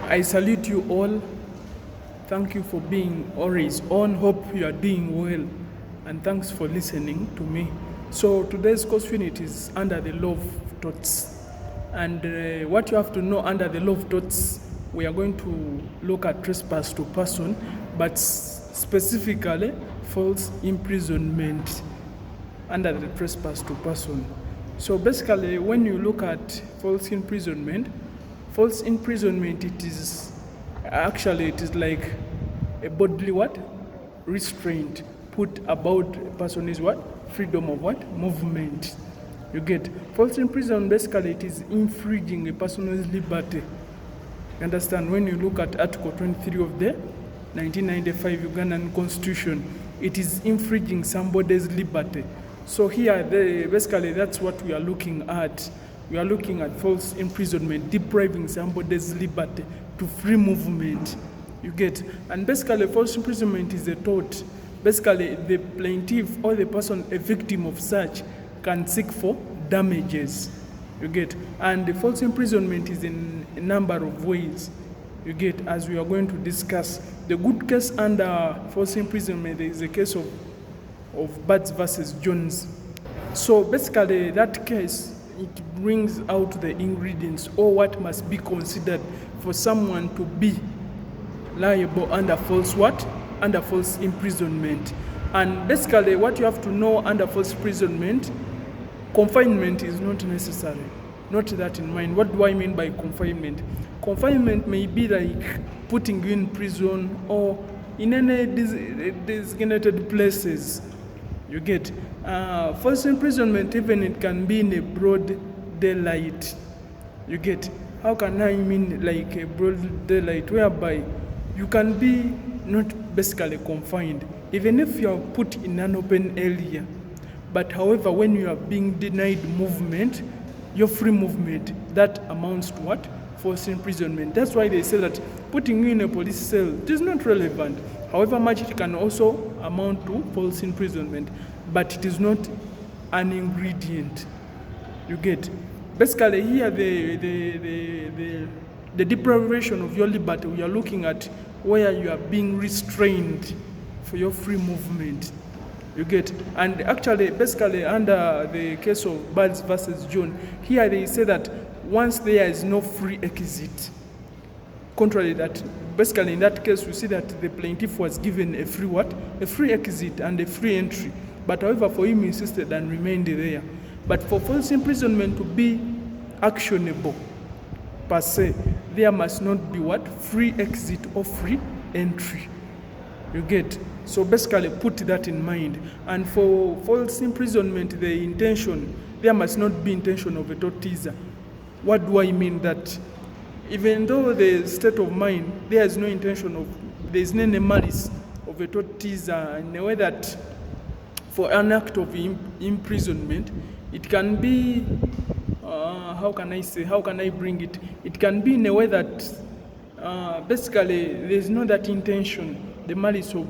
I salute you all. Thank you for being always on. Hope you are doing well. And thanks for listening to me. So today's course unit is under the law of torts. And what you have to know under the law of torts, we are going to look at trespass to person, but specifically false imprisonment under the trespass to person. So basically, when you look at false imprisonment, it is like a bodily restraint put about a person is freedom of movement. You get false imprisonment. Basically, it is infringing a person's liberty. You understand? When you look at Article 23 of the 1995 Ugandan Constitution, it is infringing somebody's liberty. So here, basically, that's what we are looking at. We are looking at false imprisonment, depriving somebody's liberty to free movement. You get? And basically, false imprisonment is a tort. Basically, the plaintiff or the person, a victim of such, can seek for damages. You get? And the false imprisonment is in a number of ways. You get? As we are going to discuss. The good case under false imprisonment is a case of Birds versus Jones. So basically, that case, it brings out the ingredients or what must be considered for someone to be liable under false imprisonment. And basically, what you have to know under false imprisonment, confinement is not necessary. Not that in mind. What do I mean by confinement? Confinement may be like putting you in prison or in any designated places. You get? False imprisonment, even it can be in a broad daylight. You get? How can I mean like a broad daylight whereby you can be not basically confined, even if you are put in an open area. But however, when you are being denied movement, your free movement, that amounts to what? False imprisonment. That's why they say that putting you in a police cell is not relevant. However much it can also amount to false imprisonment, but it is not an ingredient. You get? Basically, here the deprivation of your liberty, we are looking at where you are being restrained for your free movement. You get? And actually, basically, under the case of Birds versus John, here they say that once there is no free exit, contrary that, basically in that case, we see that the plaintiff was given a free a free exit and a free entry. But however, for him, he insisted and remained there. But for false imprisonment to be actionable, per se, there must not be free exit or free entry. You get? So basically, put that in mind. And for false imprisonment, the intention, there must not be intention of a tortfeasor. What do I mean that? Even though the state of mind, there is no intention of, there is no malice of a tortfeasor in a way that for an act of imprisonment, it can be, how can I bring it? It can be in a way that basically there is no that intention, the malice of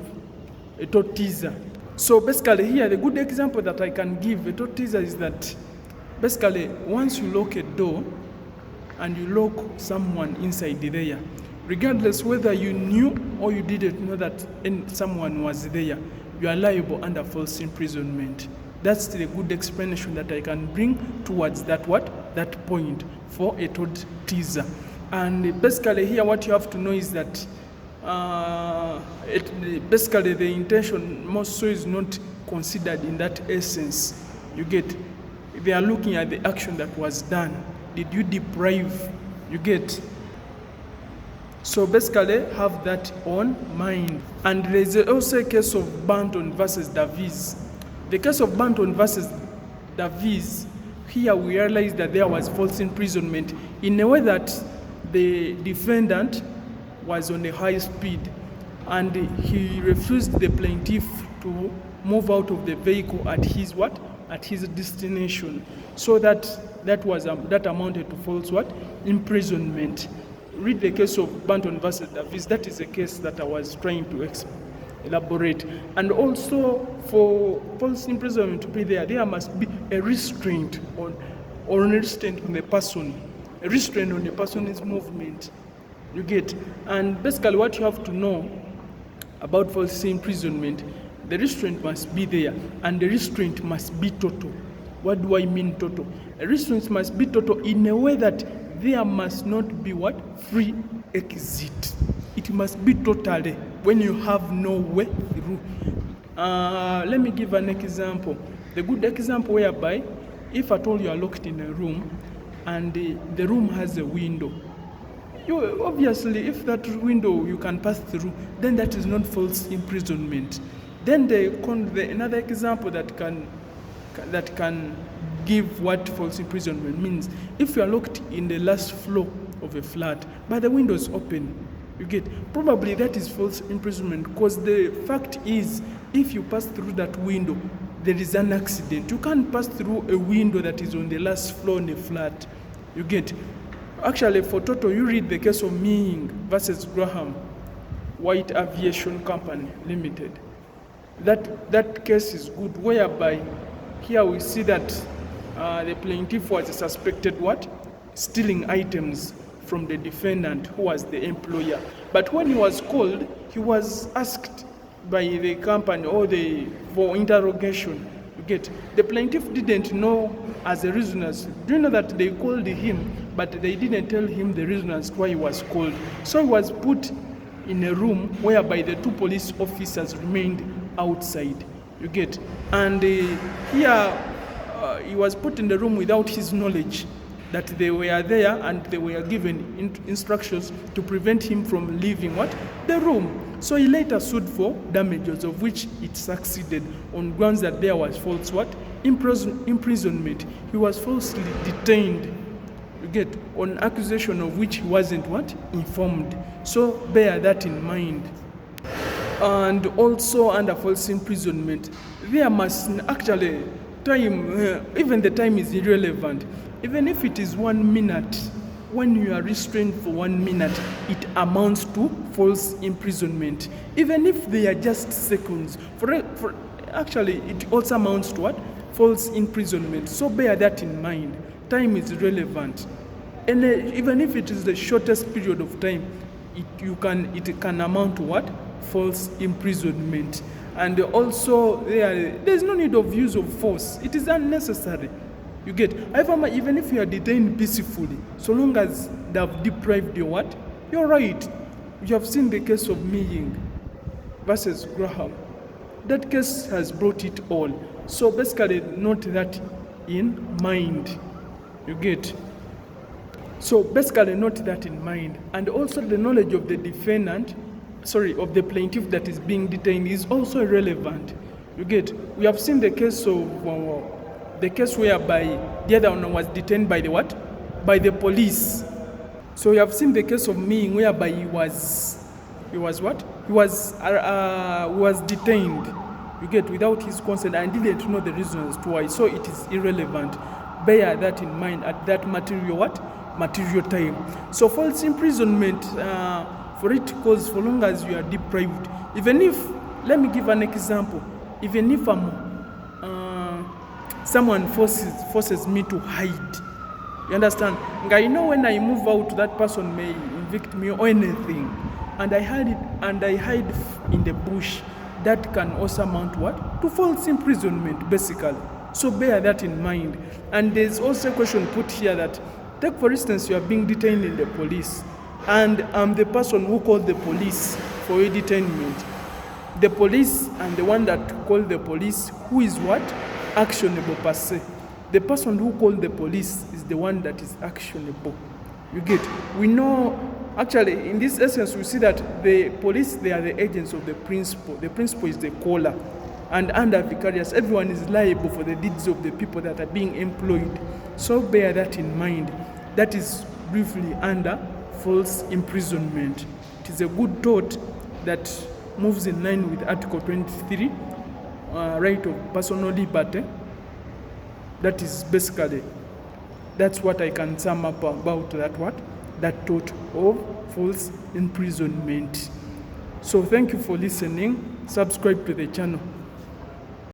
a tortfeasor. So basically here, the good example that I can give a tortfeasor is that basically once you lock a door and you lock someone inside there, regardless whether you knew or you didn't know that someone was there, you are liable under false imprisonment. That's the good explanation that I can bring towards that point for a tortfeasor. And basically here what you have to know is that basically the intention most so is not considered in that essence. You get? They are looking at the action that was done. Did you deprive? You get? So basically have that on mind. And there is also a case of Banton versus Davies. The case of Banton versus Davies, here we realize that there was false imprisonment in a way that the defendant was on a high speed and he refused the plaintiff to move out of the vehicle at his destination. So that amounted to false imprisonment. Read the case of Banton versus Davies. That is a case that I was trying to elaborate. And also for false imprisonment to be there must be a restraint on a restraint on the person, a restraint on the person's movement. You get? And basically what you have to know about false imprisonment, the restraint must be there, and the restraint must be total. What do I mean total? A restraint must be total in a way that there must not be what? Free exit. It must be totally when you have no way through. Let me give an example. The good example whereby if at all you are locked in a room and the room has a window, you obviously, if that window you can pass through, then that is not false imprisonment. Then another example that can give what false imprisonment means. If you are locked in the last floor of a flat, but the window is open, you get? Probably that is false imprisonment, because the fact is, if you pass through that window, there is an accident. You can't pass through a window that is on the last floor in a flat. You get? Actually, for total, you read the case of Ming versus Graham, White Aviation Company Limited. That case is good, whereby here we see that the plaintiff was suspected what? Stealing items from the defendant, who was the employer. But when he was called, he was asked by the company for interrogation. You get? The plaintiff didn't know as a reason as, do you know that they called him, but they didn't tell him the reason as why he was called. So he was put in a room whereby the two police officers remained outside. You get? And here he was put in the room without his knowledge that they were there, and they were given instructions to prevent him from leaving what? The room. So he later sued for damages, of which it succeeded on grounds that there was false what? Imprisonment. He was falsely detained. You get? On accusation of which he wasn't what? Informed. So bear that in mind. And also under false imprisonment, there must actually time, even the time is irrelevant. Even if it is 1 minute, when you are restrained for 1 minute, it amounts to false imprisonment. Even if they are just seconds, actually it also amounts to what? False imprisonment. So bear that in mind. Time is relevant, and even if it is the shortest period of time, it can amount to what? False imprisonment. And also there's no need of use of force. It is unnecessary. You get? However, even if you are detained peacefully, so long as they have deprived you what? You're right. You have seen the case of Ming versus Graham. That case has brought it all. So basically, note that in mind. You get? So basically, note that in mind. And also the knowledge of the of the plaintiff that is being detained is also irrelevant. You get? We have seen the case of the case whereby the other one was detained by the what? By the police. So we have seen the case of Ming whereby he was what? He was detained. You get? Without his consent, and didn't know the reasons why. So it is irrelevant. Bear that in mind at that material time. So false imprisonment, for it cause for long as you are deprived. Even if, let me give an example. Even if someone forces me to hide, you understand? I know when I move out, that person may evict me or anything, and I hide in the bush. That can also amount what? To false imprisonment, basically. So bear that in mind. And there's also a question put here that, take for instance, you are being detained in the police, and I'm the person who called the police for a detainment. The police and the one that called the police, who is what? Actionable per se. The person who called the police is the one that is actionable. You get? We know, actually, in this essence, we see that the police, they are the agents of the principal. The principal is the caller. And under vicarious, everyone is liable for the deeds of the people that are being employed. So bear that in mind. That is briefly under false imprisonment. It is a good thought that moves in line with Article 23, right of personal liberty. That is basically, that's what I can sum up about that thought of false imprisonment. So thank you for listening. Subscribe to the channel.